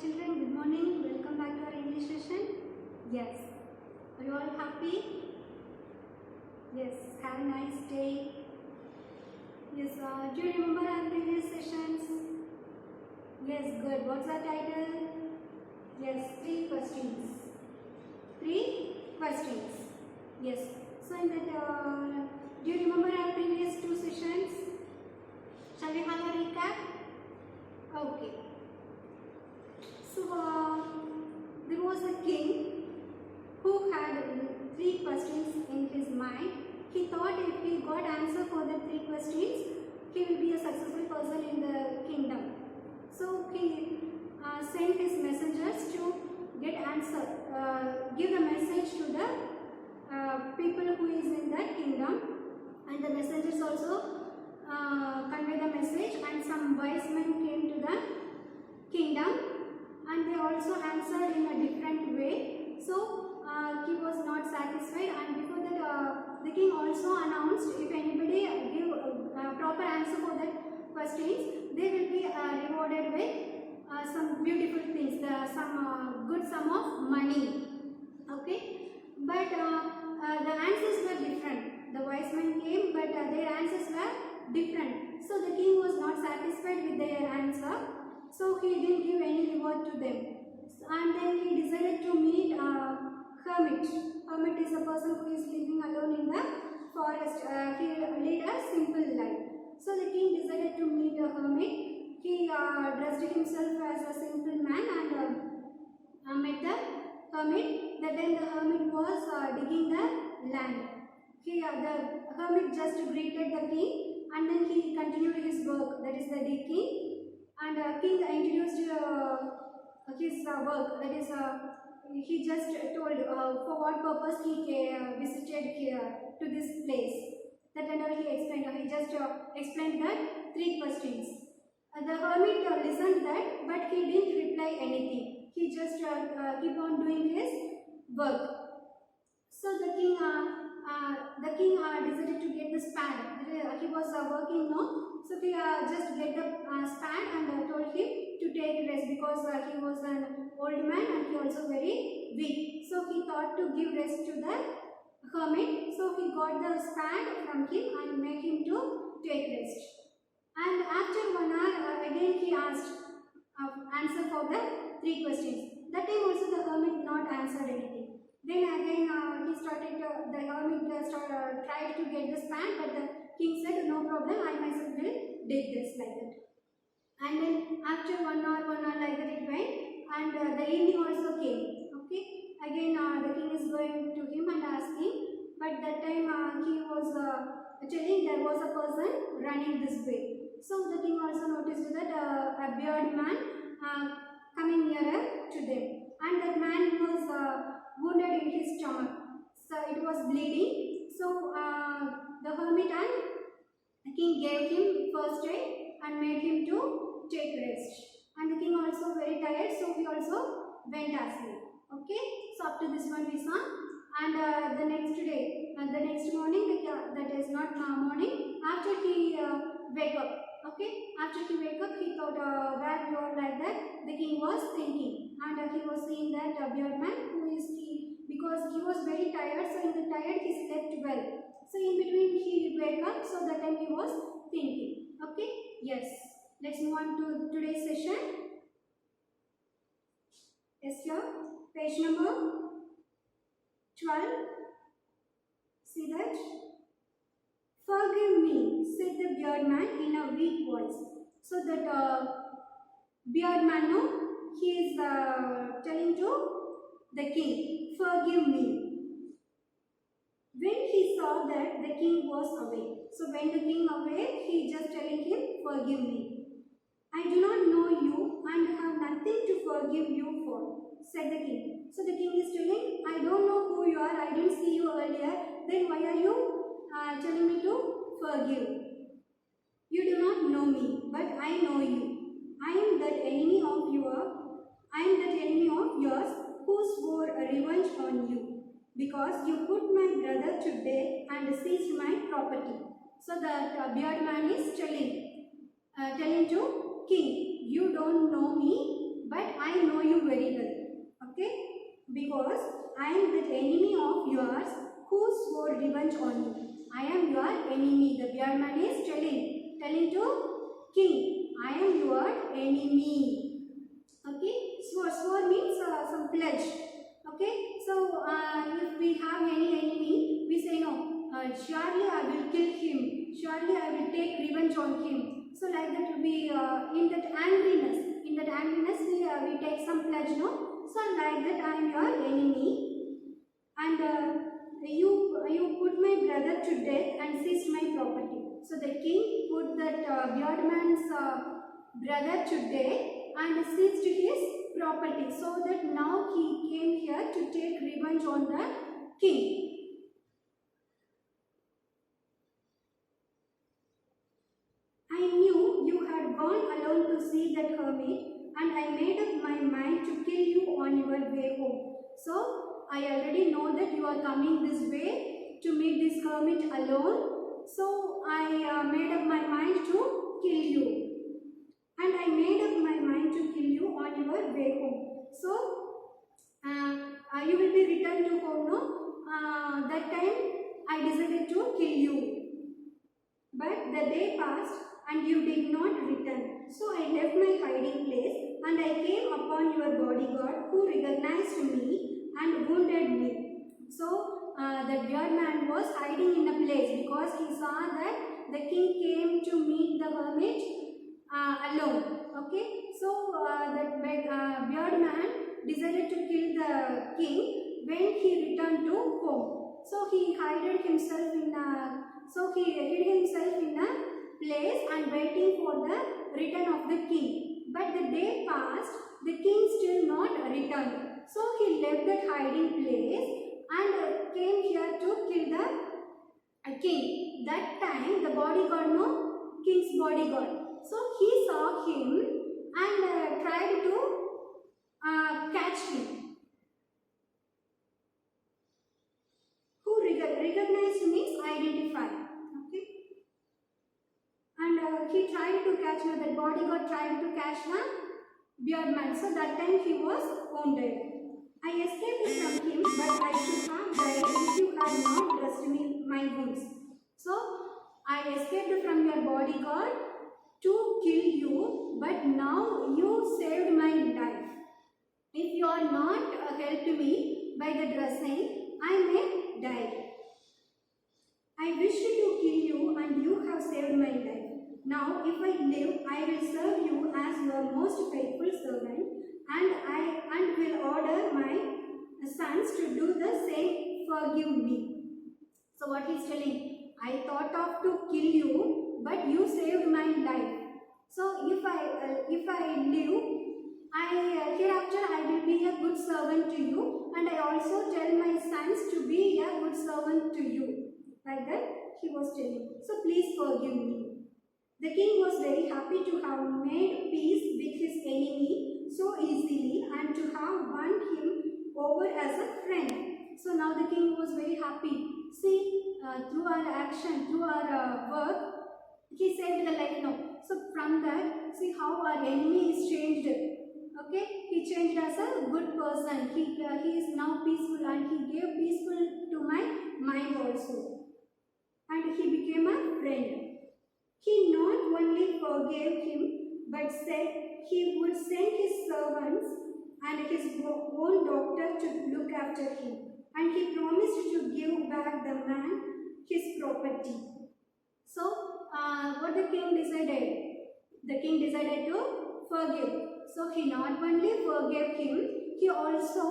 children, good morning. Welcome back to our English session. Yes. Are you all happy? Yes. Have a nice day. Yes. Do you remember our previous sessions? Yes. Good. What's the title? Yes. 3 questions. 3 questions. Yes. So in that, do you remember our previous 2 sessions? Shall we have a recap? Okay. So there was a king who had 3 questions in his mind. He thought if he got answer for the 3 questions, he will be a successful person in the kingdom. So he sent his messengers to get answer, give the message to the people who is in that kingdom, and the messengers also convey the message, and some wise men came to the kingdom and they also answered in a different way. So he was not satisfied, and before that the king also announced if anybody give proper answer for that questions, they will be rewarded with some beautiful things, some good sum of money. Okay, but the answers were different. The wise men came, but their answers were different. So the king was not satisfied with their answer. So he didn't give any reward to them. And then he decided to meet a hermit. Hermit is a person who is living alone in the forest. He lead a simple life. So the king decided to meet a hermit. He dressed himself as a simple man and met the hermit. That time the hermit was digging the land. The hermit just greeted the king and then he continued his work, that is the digging. And king introduced his work, that is he just told for what purpose he visited here to this place. That and all he explained. He just explained the 3 questions. The hermit listened that, but he didn't reply anything. He just keep on doing his work. So the king decided to get the span. He was working now. So he just get the span and told him to take rest because he was an old man and he also very weak. So he thought to give rest to the hermit. So he got the span from him and made him to take rest. And after 1 hour, again he asked answer for the 3 questions. That time also the hermit not answered anything. Then again he started, the hermit tried to get the span, but the king said, no problem, I myself will dig this, like that. And then after 1 hour like that it went, and the evening also came. Okay, again the king is going to him and asking, but that time he was telling there was a person running this way. So the king also noticed that a bearded man coming nearer to them, and that man was wounded in his stomach, so it was bleeding. So the hermit and the king gave him first aid and made him to take rest. And the king also very tired, so he also went asleep. Okay, so up to this one we saw. And the next day, the next morning, that is not morning, after he wake up. Okay, after he wake up, he thought where you are, like that. The king was thinking, and he was seeing that beard man, who is he, because he was very tired. So in the tired he slept well. So in between he wake up, so that time he was thinking. Okay, yes. Let's move on to today's session. Yes, here, page number 12. See that? Forgive me, said the beard man in a weak voice. So that beard man, no, he is telling to the king, forgive me. When he saw that the king was awake. So when the king awake, he just telling him, forgive me. I do not know you and have nothing to forgive you for, said the king. So the king is telling, I don't know who you are, I didn't see you earlier, then why are you telling me to forgive? You do not know me, but I know you. I am that enemy of yours who swore a revenge on you, because you put my brother to death and seized my property. So the beard man is telling to king, you don't know me, but I know revenge on you. I am your enemy. The bearded man is telling to king, I am your enemy. Okay, swore means some pledge. Okay, so if we have any enemy, we say no. Surely I will kill him. Surely I will take revenge on him. So like that we in that angriness. In that angriness we take some pledge. No. So like that I am your enemy, and you put my brother to death and seized my property. So the king put that bearded man's brother to death and seized his property. So that now he came here to take revenge on the king. I knew you had gone alone to see that hermit, and I made up my mind to kill you on your way home. So I already know that you are coming this way to meet this hermit alone. So I made up my mind to kill you. And I made up my mind to kill you on your way home. So you will be returned to home, no? That time I decided to kill you. But the day passed and you did not return. So I left my hiding place and I came upon your bodyguard, who recognized me and wounded me. So the bearded man was hiding in a place because he saw that the king came to meet the hermit alone. Okay, so that bearded man decided to kill the king when he returned to home. So he hid himself in a place and waiting for the return of the king. But the day passed, the king still not returned. So he left that hiding place and came here to kill the king. That time the bodyguard, no, king's bodyguard. So he saw him and tried to catch him. Who recognized means identify. Okay. And he tried to catch him. The bodyguard tried to catch the bearded man. So that time he was wounded. I escaped from him, but I should have died if you had not dressed me my wounds. So I escaped from your bodyguard to kill you, but now you saved my life. If you are not helped me by the dressing, I may die. I wished to kill you and you have saved my life. Now if I live, I will serve you as your most faithful servant, and will order my sons to do the same. Forgive me. So what he is telling, I thought of to kill you, but you saved my life. So if I live, hereafter I will be a good servant to you, and I also tell my sons to be a good servant to you. Like that he was telling. So please forgive me. The king was very happy to have made peace with his enemy so easily and to have won him over as a friend. So now the king was very happy. See, through our action, through our work, he saved the life now. So from that, see how our enemy is changed. Okay, he changed as a good person. He is now peaceful, and he gave peaceful to my mind also. And he became a friend. He not only forgave him, but said he would send his servants and his own doctor to look after him. And he promised to give back the man his property. So, what the king decided? The king decided to forgive. So, he not only forgave him, he also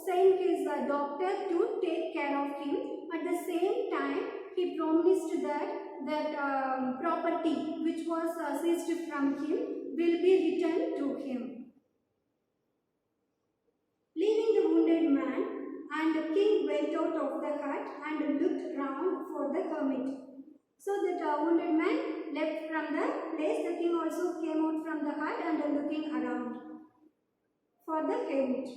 sent his doctor to take care of him. At the same time, he promised that property which was seized from him will be returned to him. Leaving the wounded man, and the king went out of the hut and looked round for the hermit. So that wounded man left from the place. The king also came out from the hut and looking around for the hermit.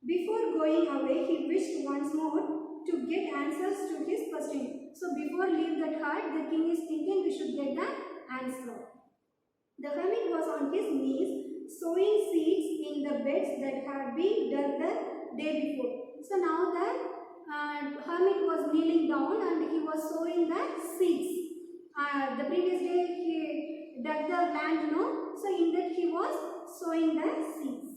Before going away, he wished once more to get answers to his question. So before leave that hut, the king is thinking we should get the answer. The hermit was on his knees, sowing seeds in the beds that had been dug the day before. So now that hermit was kneeling down and he was sowing the seeds. The previous day he dug the land, no? So in that he was sowing the seeds.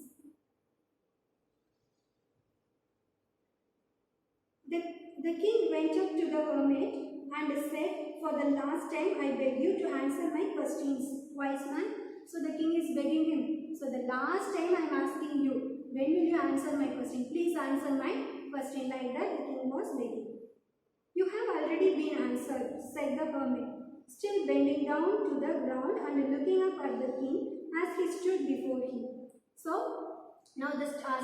The king went up to the hermit and said, "For the last time I beg you to answer my questions, wise man." So the king is begging him. So the last time I am asking you, when will you answer my question? Please answer my question. Like that the king was begging. "You have already been answered," said the hermit, still bending down to the ground and looking up at the king as he stood before him. So now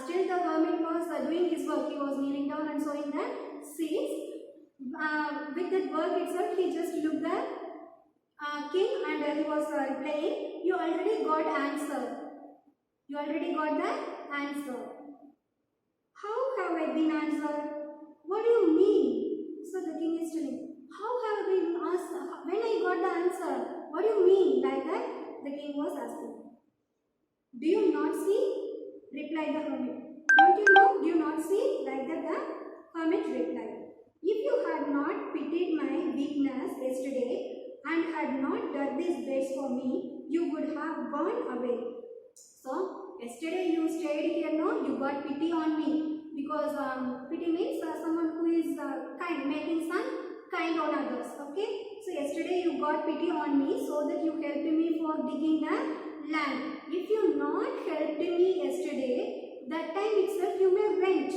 still the hermit was doing his work. He was kneeling down and sowing the seeds. With that work itself, he just looked at king and he was replying, "You already got answer. You already got the answer." "How have I been answered? What do you mean?" So the king is telling, "How have I been answered? When I got the answer? What do you mean?" Like that the king was asking. "Do you not see?" replied the hermit. "Don't you know? Do you not see?" Like that the hermit replied. "If you had not pitied my weakness yesterday and had not dug these beds for me, you would have gone away." So yesterday you stayed here, no? You got pity on me, because pity means someone who is kind, making some kind on others. Okay. So yesterday you got pity on me, so that you helped me for digging the land. If you not helped me yesterday, that time itself you may went.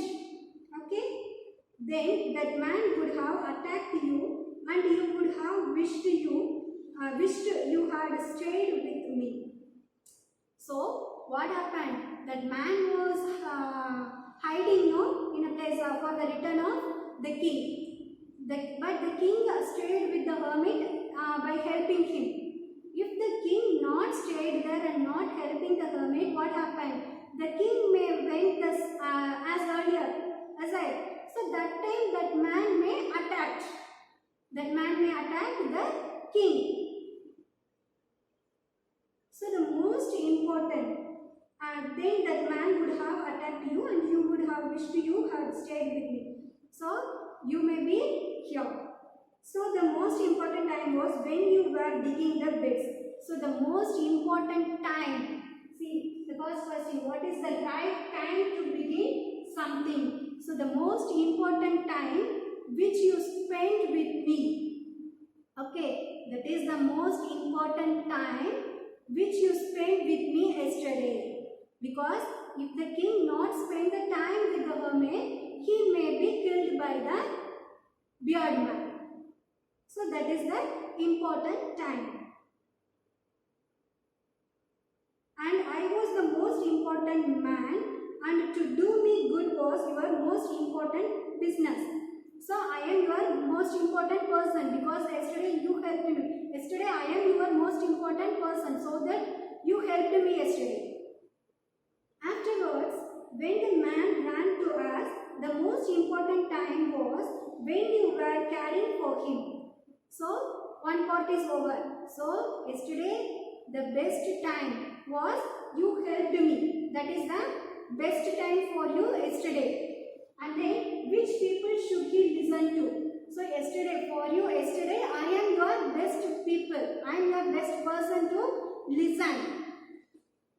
Okay. Then that man would have attacked you, and you would have wished you had stayed with me. So what happened? That man was hiding, no, in a place for the return of the king. But the king stayed with the hermit by helping him. If the king not stayed there and not helping the hermit, what happened? The king may went as earlier, as I. So that time that man may attack. That man may attack the king. So the most important then that man would have attacked you, and you would have wished you had stayed with me. So you may be here. So the most important time was when you were digging the beds. So the most important time. See the first question. What is the right time to begin something? So the most important time which you spent with me. Okay. That is the most important time which you spent with me yesterday. Because if the king not spend the time with the hermit, he may be killed by the beard man. So that is the important time. And I was the most important man, and to do me good was your most important business. So I am your most important person, because yesterday you helped me. Yesterday I am your most important person, so that you helped me yesterday. Afterwards, when the man ran to us, the most important time was when you were caring for him. So one part is over. So yesterday the best time was you helped me. That is the best time for you yesterday. And then which people should he listen to? So yesterday, for you yesterday, I am your best people. I am your best person to listen.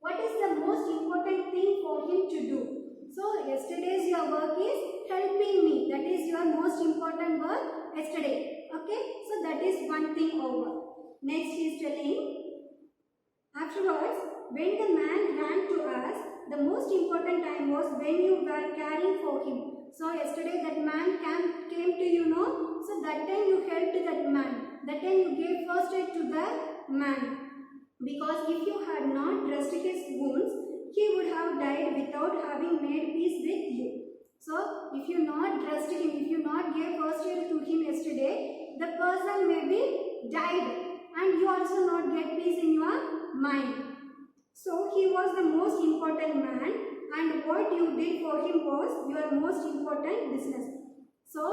What is the most important thing for him to do? So yesterday's your work is helping me. That is your most important work yesterday. Okay. So that is one thing over. Next he is telling. Afterwards, when the man ran to us, the most important time was when you were caring for him. So yesterday that man came to you, no? So that time you helped that man. That time you gave first aid to the man. Because if you had not dressed his wounds, he would have died without having made peace with you. So if you not dressed him, if you not gave first aid to him yesterday, the person may be died, and you also not get peace in your mind. So he was the most important man, and what you did for him was your most important business. So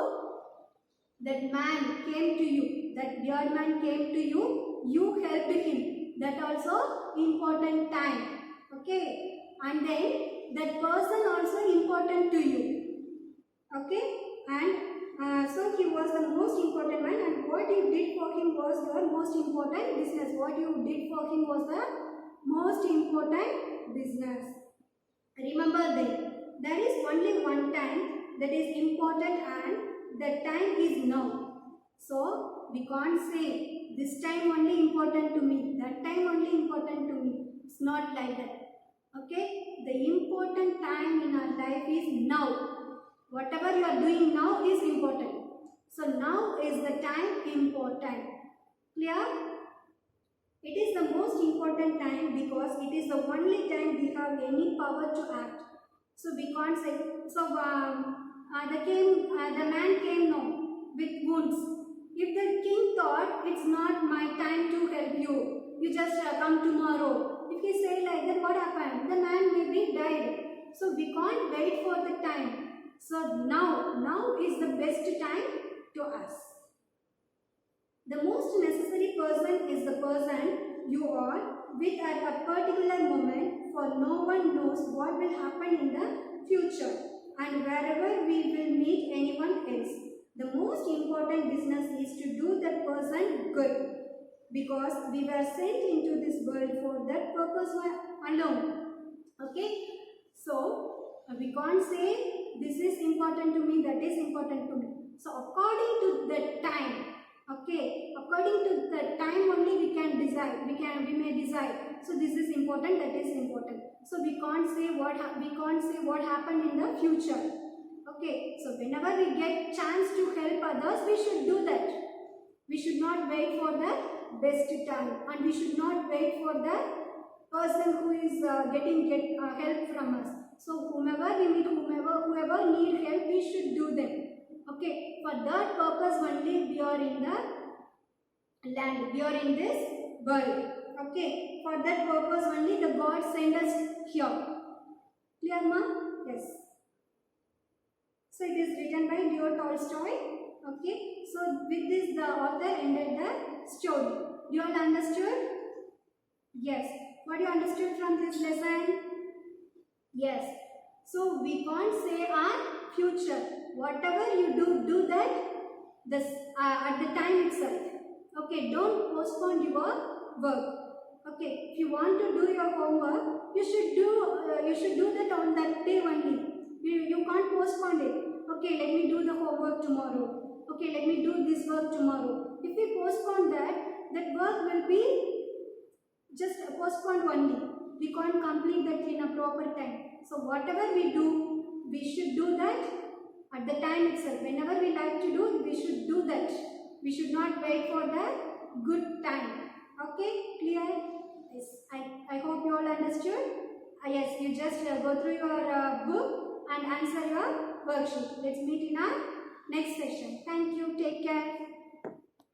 that man came to you, that beard man came to you, you helped him. That also important time. Okay. And then that person also important to you. Okay. and so he was the most important man, and what you did for him was your most important business. What you did for him was the most important business. Remember that there is only one time that is important, and that time is now. So we can't say this time only important to me, that time only important to me. It's not like that. Okay, the important time in our life is now. Whatever you are doing now is important. So now is the time important. Clear? It is the most important time because it is the only time we have any power to act. So we can't say. So the man came now with wounds. If the king thought it's not my time to help you, you just come tomorrow. If he say like that, what happened? The man maybe died. So we can't wait for the time. So now is the best time to us. The most necessary person is the person you are with at a particular moment, for no one knows what will happen in the future and wherever we will meet anyone else. The most important business is to do that person good, because we were sent into this world for that purpose alone. Okay, so we can't say this is important to me, that is important to me. So according to the time, okay, according to the time only we can decide. We may decide. So this is important, that is important. So we can't say what happened in the future. Okay, so whenever we get chance to help others, we should do that. We should not wait for the best time, and we should not wait for the person who is getting help from us. So whomever we meet, whoever need help, we should do them. Okay, for that purpose only we are in the land, we are in this world. Okay, for that purpose only the God sent us here. Clear, ma? Yes. So it is written by Leo Tolstoy. Okay, so with this the author ended the story. You all understood? Yes. What you understood from this lesson? Yes. So we can't say our future. Whatever you do that at the time itself. Okay, don't postpone your work. Okay, if you want to do your homework, you should do that on that day only. You can't postpone it. Okay, let me do the homework tomorrow. Okay, let me do this work tomorrow. If we postpone that work will be just postponed only. We can't complete that in a proper time. So whatever we do, we should do that at the time itself. Whenever we like to do, we should do that. We should not wait for the good time. Okay, clear? Yes, I hope you all understood. Yes, you just go through your book and answer your worksheet. Let's meet in our next session. Thank you. Take care.